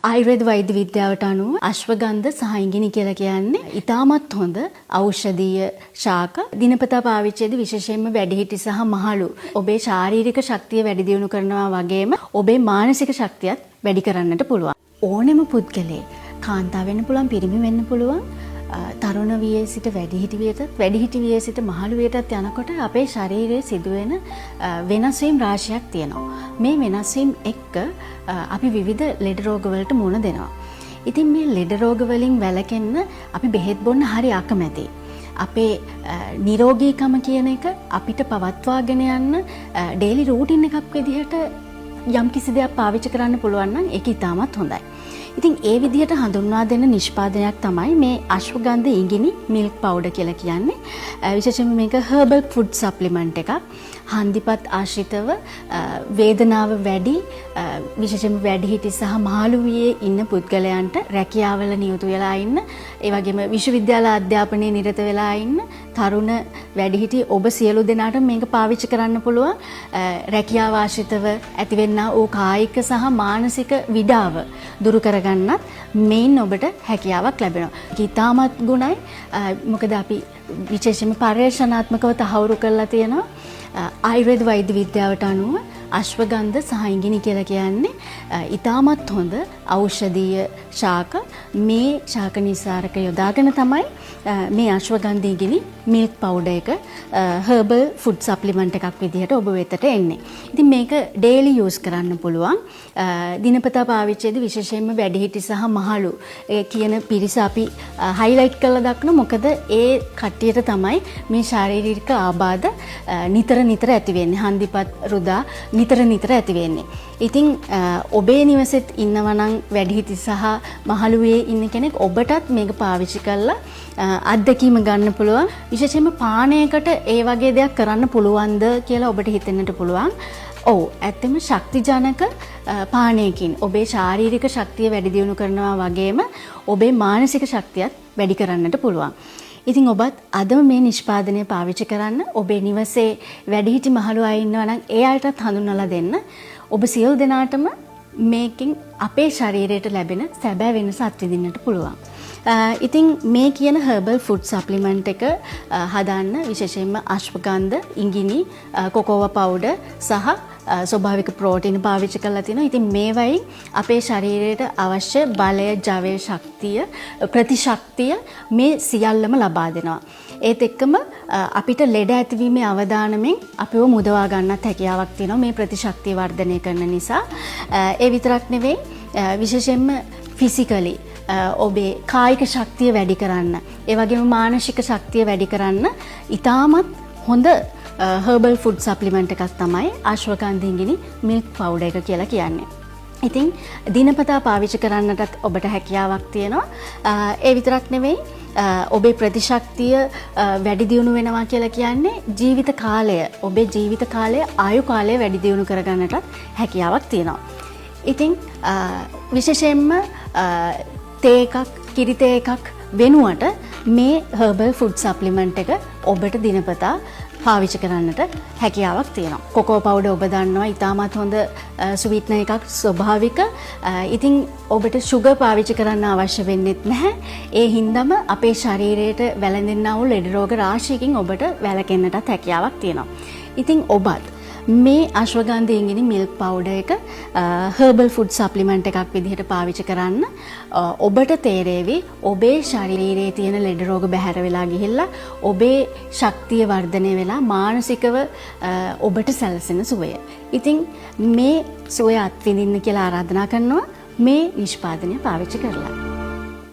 ආයුර්වේද වෛද්‍ය විද්‍යාවට අනුව අශ්වගන්ධ සහ ඉඟිනි කියලා කියන්නේ ඉතාමත් හොඳ ඖෂධීය ශාක. දිනපතා පාවිච්චියේදී විශේෂයෙන්ම වැඩිහිටි සහ මහලු ඔබේ ශාරීරික ශක්තිය වැඩි දියුණු කරනවා වගේම ඔබේ මානසික ශක්තියත් වැඩි කරන්නට පුළුවන්. ඕනෙම පුද්ගලයෙක් කාන්තාව වෙන්න පුළුවන්, පිරිමි වෙන්න පුළුවන්, තරුණ වියේ සිට වැඩිහිටි වියේ සිට මහලු වියටත් යනකොට අපේ ශරීරයේ සිදුවෙන වෙනස් වීම් රාශියක් තියෙනවා. මේ වෙනස් වීම් එක්ක අපි විවිධ ලෙඩ රෝග වලට මුහුණ දෙනවා. ඉතින් මේ ලෙඩ රෝග වලින් වැළකෙන්න අපි බෙහෙත් බොන්න හරි අකමැතියි. අපේ නිරෝගීකම කියන එක අපිට පවත්වාගෙන යන්න ඩේලි රූටින් එකක් විදිහට යම් කිසි දෙයක් පාවිච්චි කරන්න පුළුවන් නම් ඒක ඉතාමත් හොඳයි. ඉතින් ඒ විදිහට හඳුන්වා දෙන නිෂ්පාදනයක් තමයි මේ අශ්වගන්ධ ඉඟිනි මිල්ක් පවුඩර් කියලා කියන්නේ. විශේෂයෙන්ම මේක හර්බල් ෆුඩ් සප්ලිමන්ට් එකක්. හන්දිපත් ආශ්‍රිතව වේදනාව වැඩි විශේෂයෙන්ම වැඩිහිටි සහ මහලු වියේ ඉන්න පුද්ගලයන්ට රැකියාවල නියුතු වෙලා ඉන්න, ඒ වගේම විශ්වවිද්‍යාල අධ්‍යාපනයේ නිරත වෙලා ඉන්න තරුණ වැඩිහිටි ඔබ සියලු දෙනාට මේක පාවිච්චි කරන්න පුළුවන්. රැකියාව ආශ්‍රිතව ඇතිවෙනා වූ කායික සහ මානසික විඩාව දුරු කරගන්නත් මේන් ඔබට හැකියාවක් ලැබෙනවා. ඉතාමත් ගුණයි. මොකද අපි විශේෂයෙන්ම පර්යේෂණාත්මකව තහවුරු කරලා තියෙනවා ආයුර්වේද වෛද්‍ය විද්‍යාවට අනුව අශ්වගන්ධ සහ ඉඟිනි කියලා කියන්නේ ඉතාමත් හොඳ ඖෂධීය ශාක. මේ ශාක නිසාරක යොදාගෙන තමයි මේ අශ්වගන්ධ ඉඟිනි මිල්ක් පවුඩර් එක හර්බල් ෆුඩ් සප්ලිමන්ට් එකක් විදිහට ඔබ වෙතට එන්නේ. ඉතින් මේක ඩේලි යූස් කරන්න පුළුවන්. දිනපතා පාවිච්චියේදී විශේෂයෙන්ම වැඩිහිටි සහ මහලු කියන පිරිස අපි හයිලයිට් කරලා දක්වන. මොකද ඒ කට්ටියට තමයි මේ ශාරීරික ආබාධ නිතර ඇති වෙන්නේ. හන්දිපත් රුදා නිතර ඇති වෙන්නේ. ඉතින් ඔබේ නිවසෙත් ඉන්නවා නම් වැඩිහිටි සහ මහලුවේ ඉන්න කෙනෙක් ඔබටත් මේක පාවිච්චි කරලා අත්දැකීම ගන්න පුළුවන්. විශේෂයෙන්ම පානයකට ඒ වගේ දෙයක් කරන්න පුළුවන්ද කියලා ඔබට හිතෙන්නට පුළුවන්. ඔව්, ඇත්තම ශක්තිජනක පානයකින් ඔබේ ශාරීරික ශක්තිය වැඩි දියුණු කරනවා වගේම ඔබේ මානසික ශක්තියත් වැඩි කරන්නට පුළුවන්. ඉතින් ඔබත් අදම මේ නිෂ්පාදනය පාවිච්චි කරන්න. ඔබේ නිවසේ වැඩිහිටි මහලු අය ඉන්නවා නම් ඒ අයටත් හඳුන්වලා දෙන්න. ඔබ සියලු දෙනාටම මේකෙන් අපේ ශරීරයට ලැබෙන සැබෑ වෙනස අත්විඳින්නට පුළුවන්. ඉතින් මේ කියන හර්බල් ෆුඩ් සප්ලිමන්ට් එක හදන්න විශේෂයෙන්ම අශ්වගන්ධ, ඉඟිනි, කොකෝවා පවුඩර් සහ ස්වභාවික ප්‍රෝටීන් පාවිච්චි කරලා තිනවා. ඉතින් මේවයින් අපේ ශරීරයට අවශ්‍ය බලය, ජවය, ශක්තිය, ප්‍රතිශක්තිය මේ සියල්ලම ලබා දෙනවා. ඒත් එක්කම අපිට ලෙඩ ඇතිවීමේ අවදානමෙන් අපිව මුදවා ගන්නත් හැකියාවක් තියෙනවා මේ ප්‍රතිශක්තිය වර්ධනය කරන නිසා. ඒ විතරක් නෙවෙයි, විශේෂයෙන්ම ෆිසිකලි ඔබේ කායික ශක්තිය වැඩි කරන්න, ඒ වගේම මානසික ශක්තිය වැඩි කරන්න ඉතාමත් හොඳ හර්බල් ෆුඩ් සප්ලිමන්ට් එකක් තමයි අශ්වගන්ධ ඉඟිනි මිල්ක් පවුඩර් එක කියලා කියන්නේ. ඉතින් දිනපතා පාවිච්චි කරන්නටත් ඔබට හැකියාවක් තියෙනවා. ඒ විතරක් නෙවෙයි, ඔබේ ප්‍රතිශක්තිය වැඩි දියුණු වෙනවා කියලා කියන්නේ ජීවිත කාලය, ඔබේ ජීවිත කාලය, ආයු කාලය වැඩි දියුණු කරගන්නටත් හැකියාවක් තියෙනවා. ඉතින් විශේෂයෙන්ම තේ එකක්, කිරි තේ එකක් වෙනුවට මේ හර්බල් ෆුඩ් සප්ලිමන්ට් එක ඔබට දිනපතා පාවිච්චි කරන්නට හැකියාවක් තියෙනවා. කොකෝ පවුඩර් ඔබ දන්නවා ඉතාමත් හොඳ ස්වීට්නර් එකක්, ස්වභාවික. ඉතින් ඔබට සුගර් පාවිච්චි කරන්න අවශ්‍ය වෙන්නේ නැහැ. ඒ හින්දාම අපේ ශරීරයට වැළඳෙනා වූ ලෙඩ රෝග රාශියකින් ඔබට වැළකෙන්නටත් හැකියාවක් තියෙනවා. ඉතින් ඔබත් මේ අශ්වගන්ධ ඉඟිනි මිල්ක් පවුඩර් එක හර්බල් ෆුඩ් සප්ලිමන්ට් එකක් විදිහට පාවිච්චි කරන්න. ඔබට තේරෙවි ඔබේ ශරීරයේ තියෙන ලෙඩ රෝග බැහැර වෙලා ගිහිල්ලා ඔබේ ශක්තිය වර්ධනය වෙලා මානසිකව ඔබට සැලසෙන සුවය. ඉතින් මේ සුවය අත්විඳින්න කියලා ආරාධනා කරනවා මේ නිෂ්පාදනය පාවිච්චි කරලා.